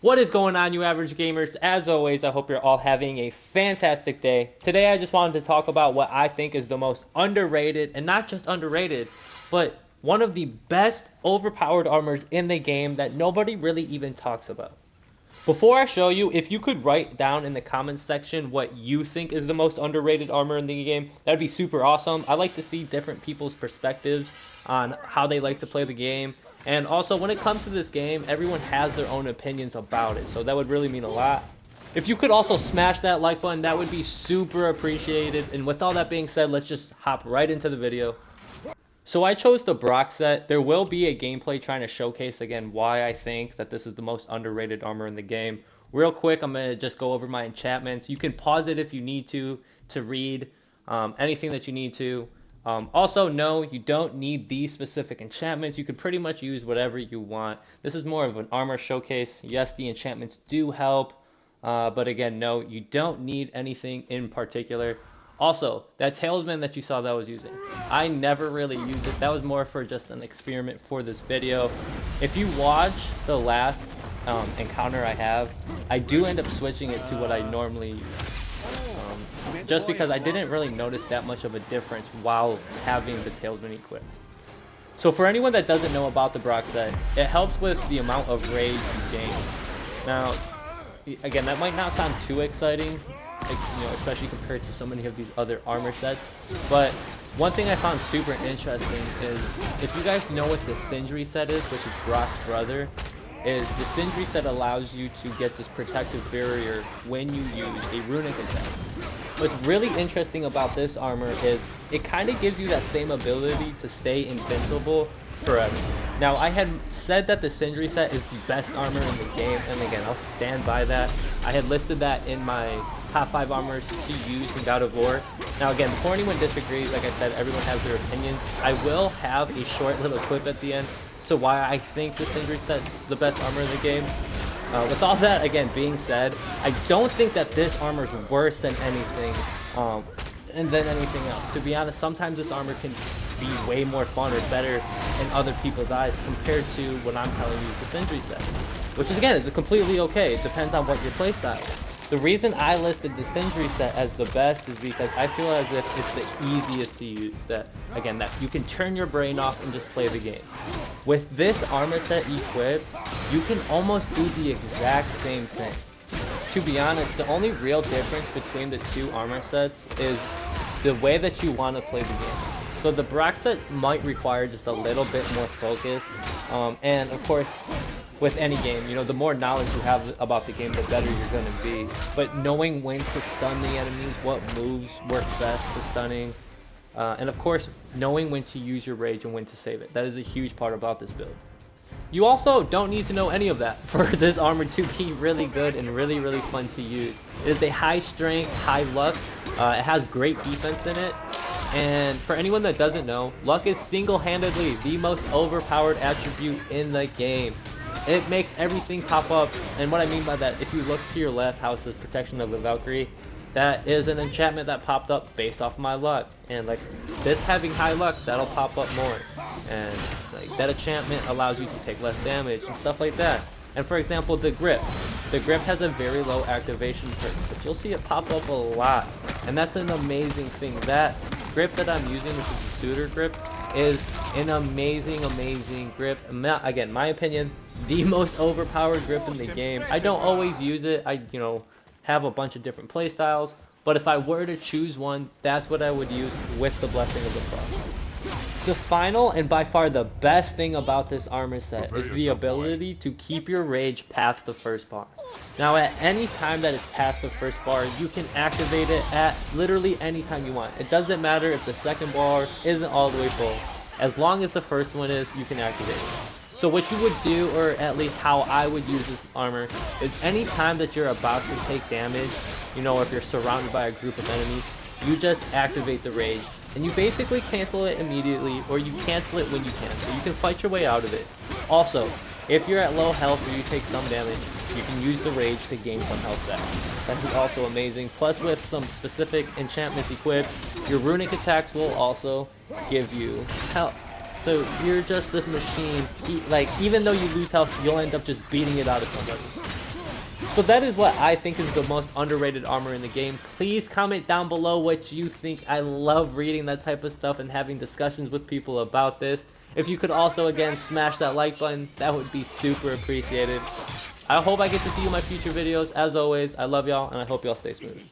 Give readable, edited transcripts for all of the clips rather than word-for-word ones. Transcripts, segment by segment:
What is going on, you average gamers? As always, I hope you're all having a fantastic day. Today, I just wanted to talk about what I think is the most underrated, and not just underrated, but one of the best overpowered armors in the game that nobody really even talks about. Before I show you, if you could write down in the comments section what you think is the most underrated armor in the game, that'd be super awesome. I like to see different people's perspectives on how they like to play the game. And also, when it comes to this game, everyone has their own opinions about it, so that would really mean a lot. If you could also smash that like button, that would be super appreciated. And with all that being said, let's just hop right into the video. So I chose the Brock set. There will be a gameplay trying to showcase again why I think that this is the most underrated armor in the game. Real quick, I'm going to just go over my enchantments. You can pause it if you need to read anything that you need to. Also, no, you don't need these specific enchantments. You can pretty much use whatever you want. This is more of an armor showcase. Yes, the enchantments do help, but again, no, you don't need anything in particular. Also, that talisman that you saw that I was using, I never really used it. That was more for just an experiment for this video. If you watch the last encounter I have, I do end up switching it to what I normally use. Just because I didn't really notice that much of a difference while having the talisman equipped. So for anyone that doesn't know about the Brock set, it helps with the amount of rage you gain. Now, again, that might not sound too exciting, especially compared to so many of these other armor sets. But one thing I found super interesting is, if you guys know what the Sindri set is, which is Brock's brother, is the Sindri set allows you to get this protective barrier when you use a runic attack. What's really interesting about this armor is it kind of gives you that same ability to stay invincible forever. Now, I had said that the Sindri set is the best armor in the game, and again, I'll stand by that. I had listed that in my top 5 armors to use in God of War. Now again, before anyone disagrees, like I said, everyone has their opinions. I will have a short little clip at the end to why I think the Sindri set's the best armor in the game. With all that again being said, I don't think that this armor is worse than anything, and than anything else. To be honest, sometimes this armor can be way more fun or better in other people's eyes compared to what I'm telling you is the Sindri set, which is again is completely okay. It depends on what your playstyle is. The reason I listed the Sindri set as the best is because I feel as if it's the easiest to use. That again, that you can turn your brain off and just play the game. With this armor set equipped, you can almost do the exact same thing. To be honest, the only real difference between the two armor sets is the way that you want to play the game. So the Brock set might require just a little bit more focus, and of course, with any game, the more knowledge you have about the game, the better you're going to be. But knowing when to stun the enemies, what moves work best for stunning, and of course, knowing when to use your rage and when to save it. That is a huge part about this build. You also don't need to know any of that for this armor to be really good and really, really fun to use. It is a high strength, high luck. It has great defense in it. And for anyone that doesn't know, luck is single-handedly the most overpowered attribute in the game. It makes everything pop up, and what I mean by that, if you look to your left, how it says Protection of the Valkyrie, that is an enchantment that popped up based off my luck. And like this having high luck, that'll pop up more. And like that enchantment allows you to take less damage and stuff like that. And for example, the grip. The grip has a very low activation curve, but you'll see it pop up a lot. And that's an amazing thing. That grip that I'm using, which is the Suitor grip, is an amazing, amazing grip. Again, my opinion, the most overpowered grip in the game. I don't always use it. I, have a bunch of different play styles, but if I were to choose one, that's what I would use with the Blessing of the Frost. The final and by far the best thing about this armor set is the ability to keep your rage past the first bar. Now at any time that it's past the first bar, you can activate it at literally any time you want. It doesn't matter if the second bar isn't all the way full. As long as the first one is, you can activate it. So what you would do, or at least how I would use this armor, is any time that you're about to take damage, if you're surrounded by a group of enemies, you just activate the rage. And you basically cancel it immediately, or you cancel it when you can. So you can fight your way out of it. Also, if you're at low health or you take some damage, you can use the rage to gain some health back. That is also amazing. Plus with some specific enchantments equipped, your runic attacks will also give you health. So you're just this machine, even though you lose health, you'll end up just beating it out of somebody. So that is what I think is the most underrated armor in the game. Please comment down below what you think. I love reading that type of stuff and having discussions with people about this. If you could also, again, smash that like button, that would be super appreciated. I hope I get to see you in my future videos. As always, I love y'all, and I hope y'all stay smooth.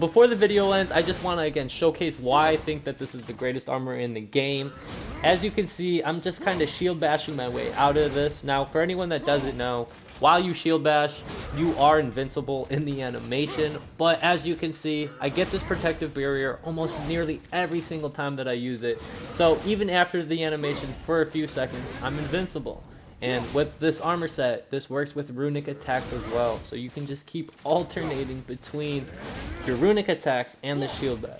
before the video ends, I just want to again showcase why I think that this is the greatest armor in the game. As you can see, I'm just kind of shield bashing my way out of this. Now, for anyone that doesn't know, while you shield bash, you are invincible in the animation, but as you can see, I get this protective barrier almost nearly every single time that I use it. So even after the animation for a few seconds, I'm invincible. And with this armor set, this works with runic attacks as well. So you can just keep alternating between your runic attacks and the shield bash.